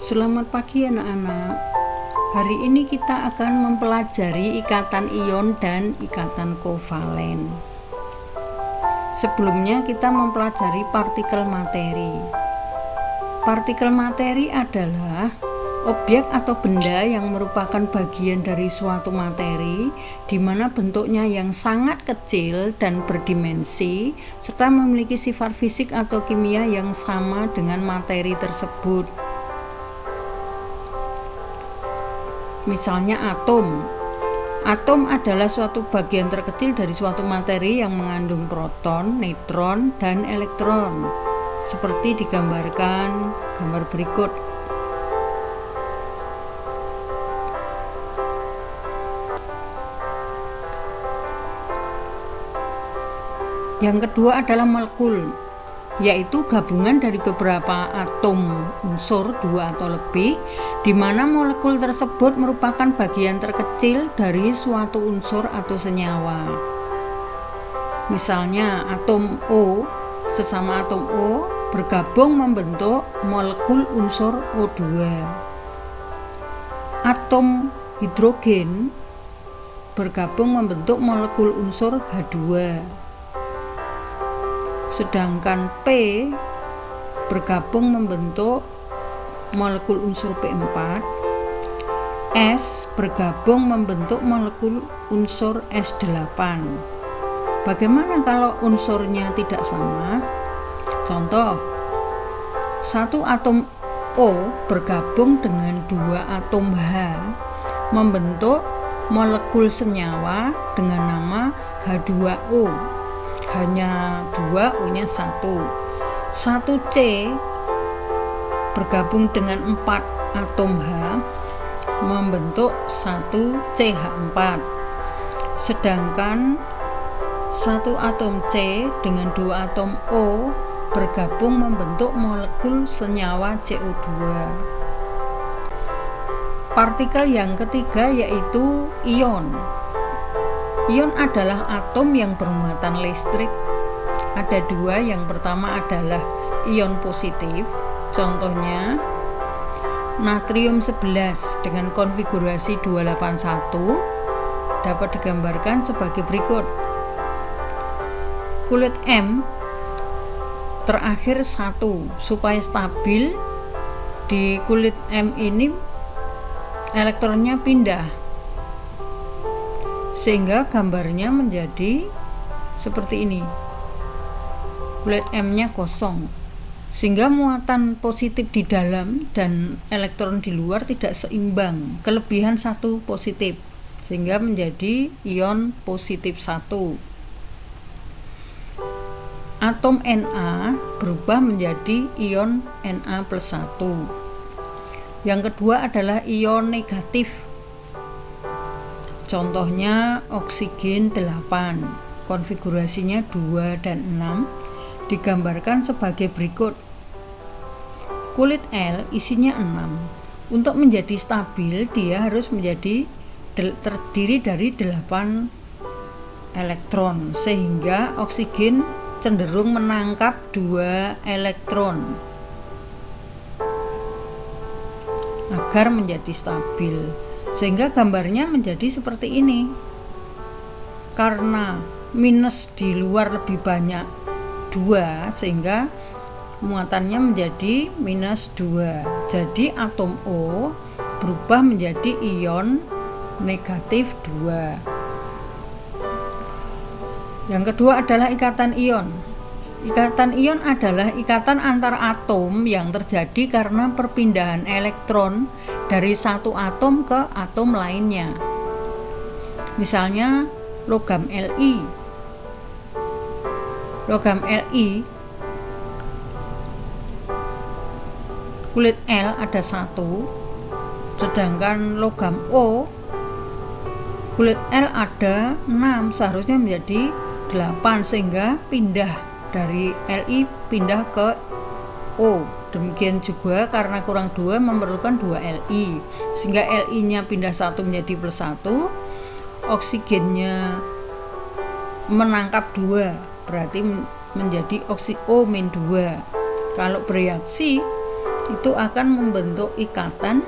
Selamat pagi anak-anak. Hari ini kita akan mempelajari ikatan ion dan ikatan kovalen. Sebelumnya kita mempelajari partikel materi. Partikel materi adalah objek atau benda yang merupakan bagian dari suatu materi di mana bentuknya yang sangat kecil dan berdimensi serta memiliki sifat fisik atau kimia yang sama dengan materi tersebut. Misalnya atom. Atom adalah suatu bagian terkecil dari suatu materi yang mengandung proton, neutron, dan elektron. Seperti digambarkan gambar berikut. Yang kedua adalah molekul, yaitu gabungan dari beberapa atom unsur dua atau lebih, di mana molekul tersebut merupakan bagian terkecil dari suatu unsur atau senyawa. Misalnya atom O, sesama atom O bergabung membentuk molekul unsur O2. Atom hidrogen bergabung membentuk molekul unsur H2. Sedangkan P bergabung membentuk molekul unsur P4, S bergabung membentuk molekul unsur S8. Bagaimana kalau unsurnya tidak sama? Contoh, satu atom O bergabung dengan dua atom H membentuk molekul senyawa dengan nama H2O. Hanya 2, O-nya 1. Satu C bergabung dengan 4 atom H membentuk 1 CH4. Sedangkan satu atom C dengan 2 atom O bergabung membentuk molekul senyawa CO2. Partikel yang ketiga yaitu ion. Ion adalah atom yang bermuatan listrik. Ada dua, yang pertama adalah ion positif. Contohnya natrium 11 dengan konfigurasi 281 dapat digambarkan sebagai berikut. Kulit M terakhir 1. Supaya stabil di kulit M ini elektronnya pindah, sehingga gambarnya menjadi seperti ini. Kulit M-nya kosong, sehingga muatan positif di dalam dan elektron di luar tidak seimbang, kelebihan 1 positif, sehingga menjadi ion positif 1. Atom Na berubah menjadi ion Na+1. Yang kedua adalah ion negatif. Contohnya oksigen 8, konfigurasinya 2 dan 6, digambarkan sebagai berikut. Kulit L isinya 6. Untuk menjadi stabil dia harus terdiri dari 8 elektron, sehingga oksigen cenderung menangkap 2 elektron agar menjadi stabil, sehingga gambarnya menjadi seperti ini. Karena minus di luar lebih banyak 2, sehingga muatannya menjadi minus 2. Jadi atom O berubah menjadi ion negatif 2. Yang kedua adalah ikatan ion. Ikatan ion adalah ikatan antar atom yang terjadi karena perpindahan elektron dari satu atom ke atom lainnya. Misalnya logam Li. Logam Li, kulit L ada 1, sedangkan logam O, kulit L ada 6, seharusnya menjadi 8, sehingga pindah dari Li pindah ke O. Demikian juga karena kurang 2 memerlukan 2 Li, sehingga Li-nya pindah 1 menjadi +1, oksigennya menangkap 2, berarti menjadi O-2. Kalau bereaksi itu akan membentuk ikatan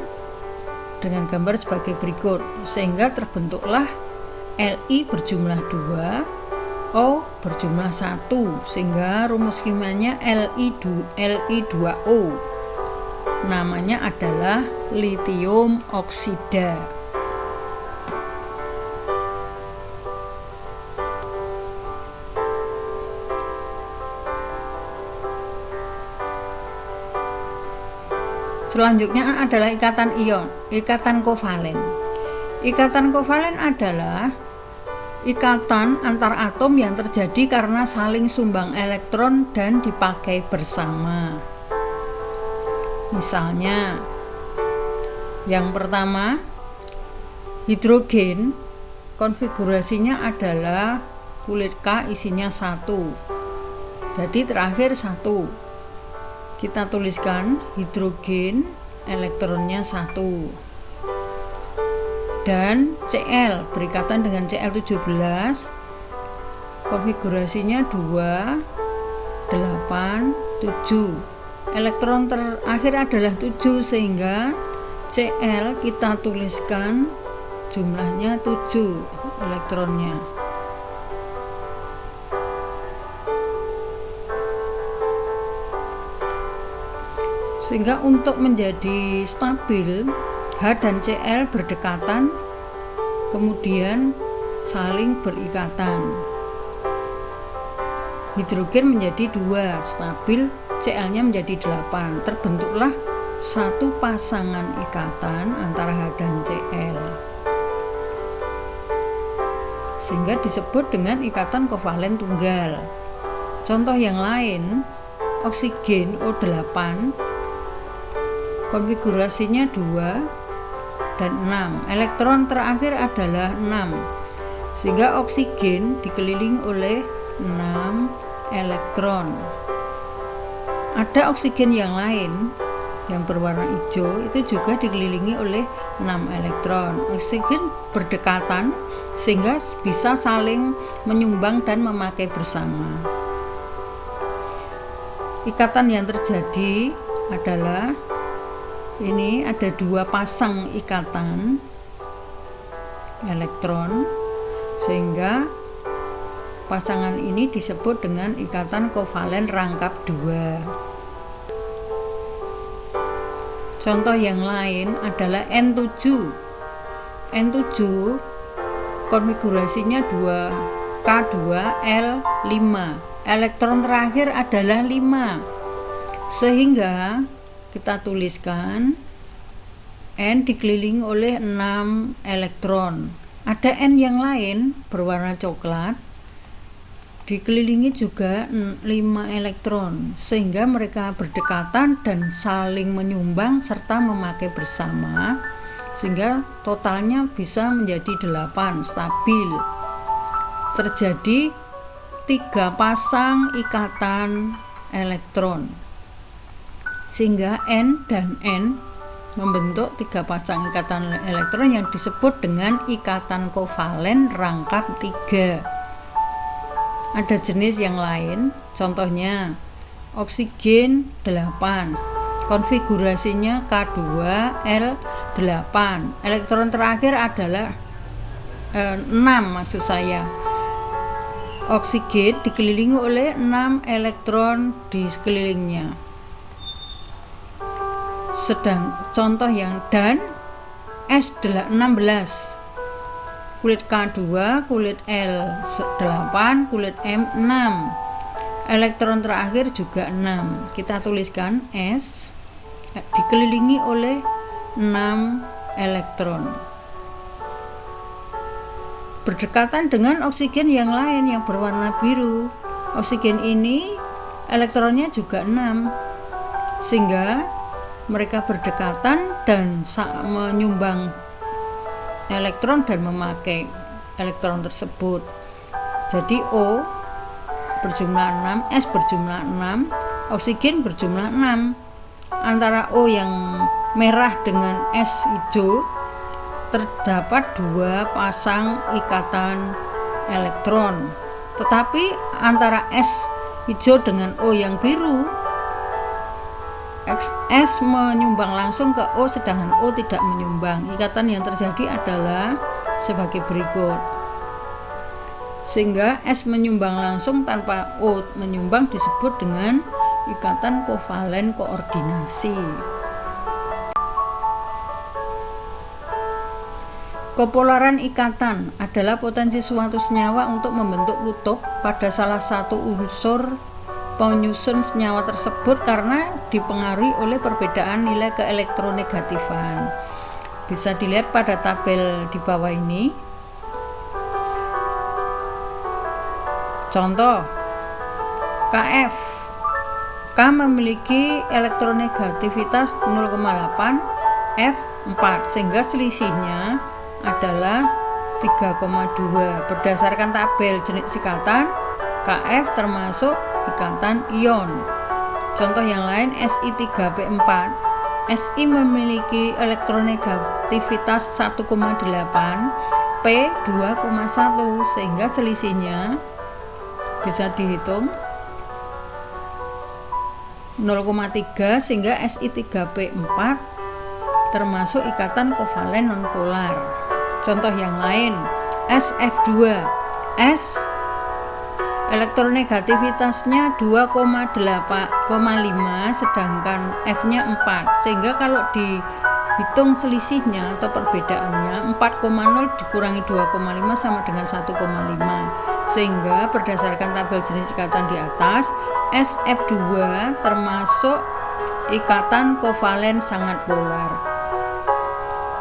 dengan gambar sebagai berikut, sehingga terbentuklah Li berjumlah 2, O berjumlah 1, sehingga rumus kimianya Li2O. Namanya adalah litium oksida. Selanjutnya adalah ikatan ion, ikatan kovalen. Ikatan kovalen adalah ikatan antar atom yang terjadi karena saling sumbang elektron dan dipakai bersama. Misalnya, yang pertama, hidrogen konfigurasinya adalah kulit K isinya 1. Jadi terakhir 1. Kita tuliskan hidrogen elektronnya 1. Dan Cl berikatan dengan Cl17 konfigurasinya 2, 8, 7. Elektron terakhir adalah 7, sehingga Cl kita tuliskan jumlahnya 7 elektronnya. Sehingga untuk menjadi stabil, H dan Cl berdekatan, kemudian saling berikatan. Hidrogen menjadi 2, stabil, Cl-nya menjadi 8. Terbentuklah satu pasangan ikatan antara H dan Cl, sehingga disebut dengan ikatan kovalen tunggal. Contoh yang lain, oksigen O8 konfigurasinya 2 dan 6. Elektron terakhir adalah 6, sehingga oksigen dikelilingi oleh 6 elektron. Ada oksigen yang lain yang berwarna hijau, itu juga dikelilingi oleh 6 elektron. Oksigen berdekatan sehingga bisa saling menyumbang dan memakai bersama. Ikatan yang terjadi adalah ini ada 2 pasang ikatan elektron, sehingga pasangan ini disebut dengan ikatan kovalen rangkap 2. Contoh yang lain adalah N7. N7 konfigurasinya 2, K2L5. Elektron terakhir adalah 5. Sehingga kita tuliskan N dikelilingi oleh 6 elektron. Ada N yang lain berwarna coklat, dikelilingi juga 5 elektron, sehingga mereka berdekatan dan saling menyumbang serta memakai bersama, sehingga totalnya bisa menjadi 8, stabil. Terjadi 3 pasang ikatan elektron, sehingga N dan N membentuk 3 pasang ikatan elektron yang disebut dengan ikatan kovalen rangkap 3. Ada jenis yang lain, contohnya oksigen 8, konfigurasinya K2L8. Elektron terakhir adalah 6 maksud saya. Oksigen dikelilingi oleh 6 elektron di sekelilingnya. Sedang contoh yang dan S16, kulit K2, kulit L8, kulit M6. Elektron terakhir juga 6. Kita tuliskan S dikelilingi oleh 6 elektron. Berdekatan dengan oksigen yang lain yang berwarna biru. Oksigen ini elektronnya juga 6. Sehingga mereka berdekatan dan menyumbang elektron dan memakai elektron tersebut. Jadi O berjumlah 6, S berjumlah 6, oksigen berjumlah 6. Antara O yang merah dengan S hijau terdapat 2 pasang ikatan elektron. Tetapi antara S hijau dengan O yang biru S menyumbang langsung ke O sedangkan O tidak menyumbang. Ikatan yang terjadi adalah sebagai berikut. Sehingga S menyumbang langsung tanpa O menyumbang disebut dengan ikatan kovalen koordinasi. Kopolaran ikatan adalah potensi suatu senyawa untuk membentuk kutub pada salah satu unsur penyusun senyawa tersebut karena dipengaruhi oleh perbedaan nilai keelektronegatifan. Bisa dilihat pada tabel di bawah ini. Contoh, KF. K memiliki elektronegativitas 0,8, F 4, sehingga selisihnya adalah 3,2. Berdasarkan tabel jenis ikatan, KF termasuk ikatan ion. Contoh yang lain, Si3P4. Si memiliki elektronegativitas 1,8, P 2,1, sehingga selisihnya bisa dihitung 0,3, sehingga Si3P4 termasuk ikatan kovalen nonpolar. Contoh yang lain, SF2. S elektronegativitasnya 2,5 sedangkan F-nya 4, sehingga kalau dihitung selisihnya atau perbedaannya 4,0 dikurangi 2,5 sama dengan 1,5, sehingga berdasarkan tabel jenis ikatan di atas, SF2 termasuk ikatan kovalen sangat polar.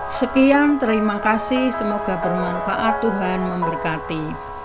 Sekian, terima kasih, semoga bermanfaat, Tuhan memberkati.